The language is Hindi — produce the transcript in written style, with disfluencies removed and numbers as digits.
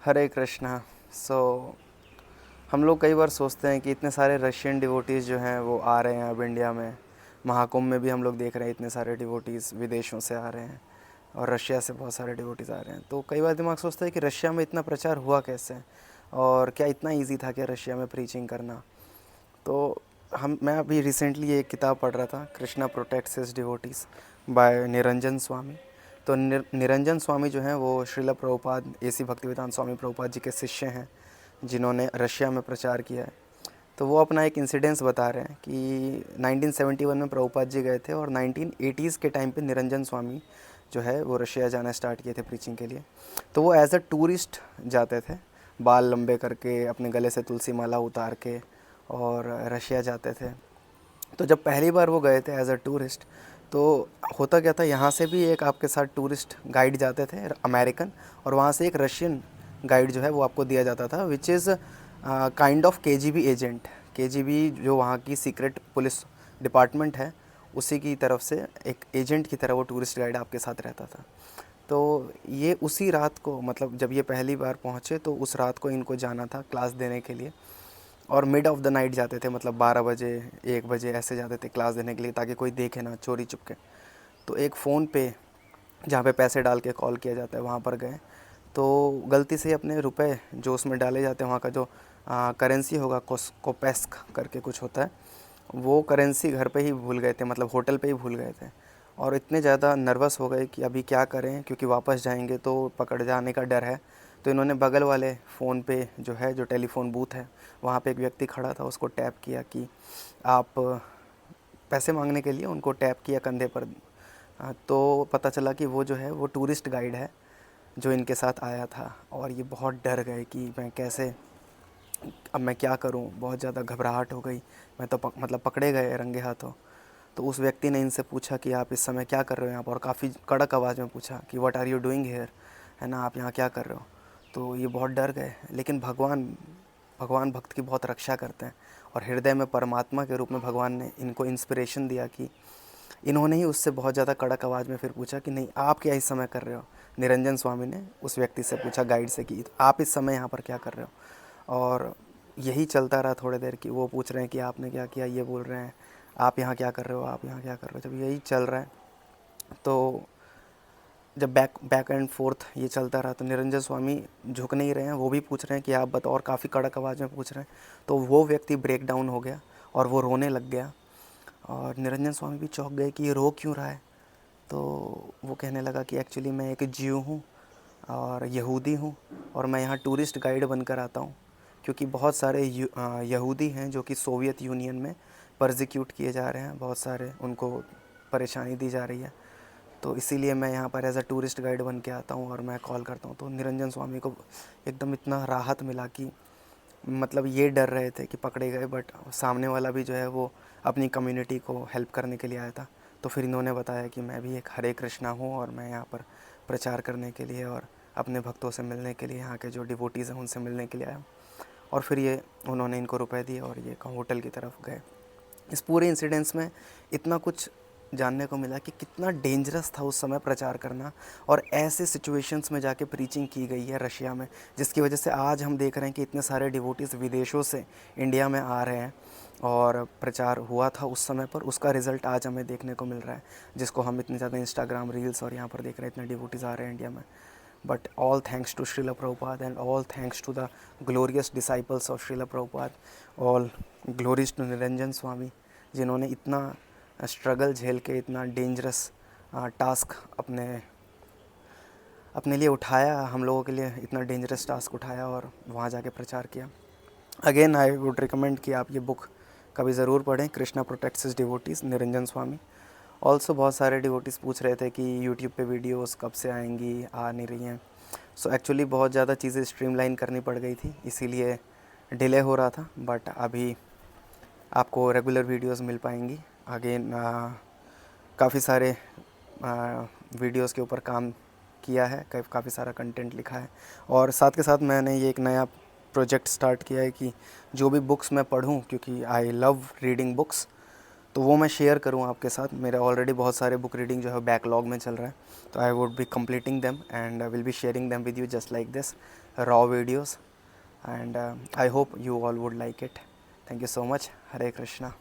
हरे कृष्णा। सो हम लोग कई बार सोचते हैं कि इतने सारे रशियन डिवोटीज़ जो हैं वो आ रहे हैं अब इंडिया में। महाकुंभ में भी हम लोग देख रहे हैं इतने सारे डिवोटीज़ विदेशों से आ रहे हैं और रशिया से बहुत सारे डिवोटीज़ आ रहे हैं। तो कई बार दिमाग सोचता है कि रशिया में इतना प्रचार हुआ कैसे और क्या इतना ईजी था क्या रशिया में प्रीचिंग करना। तो मैं अभी रिसेंटली एक किताब पढ़ रहा था, Krishna protects his devotees by Niranjan Swami. तो निरंजन स्वामी जो हैं वो श्रीला प्रभुपाद एसी भक्तिवेदांत स्वामी प्रभुपाद जी के शिष्य हैं जिन्होंने रशिया में प्रचार किया है। तो वो अपना एक इंसिडेंस बता रहे हैं कि 1971 में प्रभुपाद जी गए थे और 1980s के टाइम पे निरंजन स्वामी जो है वो रशिया जाना स्टार्ट किए थे प्रीचिंग के लिए। तो वो एज अ टूरिस्ट जाते थे, बाल लंबे करके, अपने गले से तुलसी माला उतार के, और रशिया जाते थे। तो जब पहली बार वो गए थे एज अ टूरिस्ट, तो होता क्या था, यहाँ से भी एक आपके साथ टूरिस्ट गाइड जाते थे अमेरिकन, और वहाँ से एक रशियन गाइड जो है वो आपको दिया जाता था, which is kind of KGB agent. KGB जो वहाँ की सीक्रेट पुलिस डिपार्टमेंट है, उसी की तरफ से एक एजेंट की तरह वो टूरिस्ट गाइड आपके साथ रहता था। तो ये उसी रात को, मतलब जब ये पहली बार पहुँचे तो उस रात को इनको जाना था क्लास देने के लिए, और मिड ऑफ द नाइट जाते थे, मतलब 12 बजे 1 बजे ऐसे जाते थे क्लास देने के लिए, ताकि कोई देखे ना, चोरी चुपके। तो एक फ़ोन पे जहाँ पे पैसे डाल के कॉल किया जाता है वहाँ पर गए, तो गलती से अपने रुपए जो उसमें डाले जाते हैं, वहाँ का जो करेंसी होगा, कोपेस्क करके कुछ होता है, वो करेंसी घर पे ही भूल गए थे, मतलब होटल पे ही भूल गए थे। और इतने ज़्यादा नर्वस हो गए कि अभी क्या करें, क्योंकि वापस जाएंगे तो पकड़ जाने का डर है। तो इन्होंने बगल वाले फ़ोन पे जो है, जो टेलीफोन बूथ है, वहाँ पे एक व्यक्ति खड़ा था, उसको टैप किया कि आप पैसे मांगने के लिए, उनको टैप किया कंधे पर। तो पता चला कि वो जो है वो टूरिस्ट गाइड है जो इनके साथ आया था। और ये बहुत डर गए कि मैं कैसे, अब मैं क्या करूं, बहुत ज़्यादा घबराहट हो गई। मैं तो मतलब पकड़े गए रंगे हाथों। तो उस व्यक्ति ने इनसे पूछा कि आप इस समय क्या कर रहे हो यहाँ पर, और काफ़ी कड़क आवाज़ में पूछा कि what are you doing here, है ना, आप यहाँ क्या कर रहे हो। तो ये बहुत डर गए, लेकिन भगवान भगवान भक्त की बहुत रक्षा करते हैं, और हृदय में परमात्मा के रूप में भगवान ने इनको इंस्पिरेशन दिया कि इन्होंने ही उससे बहुत ज़्यादा कड़क आवाज़ में फिर पूछा कि नहीं, आप क्या इस समय कर रहे हो। निरंजन स्वामी ने उस व्यक्ति से पूछा, गाइड से, कि आप इस समय यहाँ पर क्या कर रहे हो। और यही चलता रहा थोड़ी देर की, वो पूछ रहे हैं कि आपने क्या किया, ये बोल रहे हैं आप यहाँ क्या कर रहे हो, आप यहाँ क्या कर रहे हो। जब यही चल रहा है, तो जब बैक एंड फोर्थ ये चलता रहा, तो निरंजन स्वामी झुक नहीं रहे हैं, वो भी पूछ रहे हैं कि आप बताओ, और काफ़ी कड़क आवाज़ में पूछ रहे हैं। तो वो व्यक्ति ब्रेक डाउन हो गया और वो रोने लग गया, और निरंजन स्वामी भी चौंक गए कि ये रो क्यों रहा है। तो वो कहने लगा कि एक्चुअली मैं एक ज्यू हूँ और यहूदी हूँ, और मैं यहाँ टूरिस्ट गाइड बनकर आता हूँ, क्योंकि बहुत सारे यहूदी हैं जो कि सोवियत यूनियन में परसिक्यूट किए जा रहे हैं, बहुत सारे उनको परेशानी दी जा रही है। तो इसीलिए मैं यहाँ पर एज अ टूरिस्ट गाइड बन के आता हूँ और मैं कॉल करता हूँ। तो निरंजन स्वामी को एकदम इतना राहत मिला कि, मतलब ये डर रहे थे कि पकड़े गए, बट सामने वाला भी जो है वो अपनी कम्युनिटी को हेल्प करने के लिए आया था। तो फिर इन्होंने बताया कि मैं भी एक हरे कृष्णा हूँ और मैं यहाँ पर प्रचार करने के लिए और अपने भक्तों से मिलने के लिए, यहाँ के जो डिवोटीज़ हैं उनसे मिलने के लिए आया। और फिर ये उन्होंने इनको रुपए दिए और ये होटल की तरफ गए। इस पूरे इंसिडेंस में इतना कुछ जानने को मिला कि कितना डेंजरस था उस समय प्रचार करना, और ऐसे सिचुएशंस में जाके प्रीचिंग की गई है रशिया में, जिसकी वजह से आज हम देख रहे हैं कि इतने सारे डिवोटीज़ विदेशों से इंडिया में आ रहे हैं। और प्रचार हुआ था उस समय पर, उसका रिज़ल्ट आज हमें देखने को मिल रहा है, जिसको हम इतने ज़्यादा इंस्टाग्राम रील्स और यहाँ पर देख रहे हैं, इतने डिवोटीज़ आ रहे हैं इंडिया में। But all thanks to Srila Prabhupada and all thanks to the glorious disciples of Srila Prabhupada, all glories to Niranjan Swami, जिन्होंने इतना स्ट्रगल झेल के इतना डेंजरस टास्क अपने अपने लिए उठाया, हम लोगों के लिए इतना डेंजरस टास्क उठाया और वहाँ जाके प्रचार किया। अगेन आई वुड रिकमेंड कि आप ये बुक कभी ज़रूर पढ़ें, Krishna protects his devotees, Niranjan Swami. Also बहुत सारे डिवोटीज़ पूछ रहे थे कि यूट्यूब पे वीडियोस कब से आएंगी, आ नहीं रही हैं। सो एक्चुअली बहुत ज़्यादा चीज़ें स्ट्रीमलाइन करनी पड़ गई थी, इसीलिए डिले हो रहा था, बट अभी आपको रेगुलर वीडियोस मिल पाएंगी। अगेन काफ़ी सारे वीडियोस के ऊपर काम किया है, काफ़ी सारा कंटेंट लिखा है, और साथ के साथ मैंने ये एक नया प्रोजेक्ट स्टार्ट किया है कि जो भी बुक्स मैं पढूं, क्योंकि आई लव रीडिंग बुक्स, तो वो मैं शेयर करूँ आपके साथ। मेरे ऑलरेडी बहुत सारे बुक रीडिंग जो है बैकलॉग में चल रहा है, तो I would be completing them and will be sharing them with you just like this raw videos, and I hope you all would like it. Thank you so much. Hare Krishna.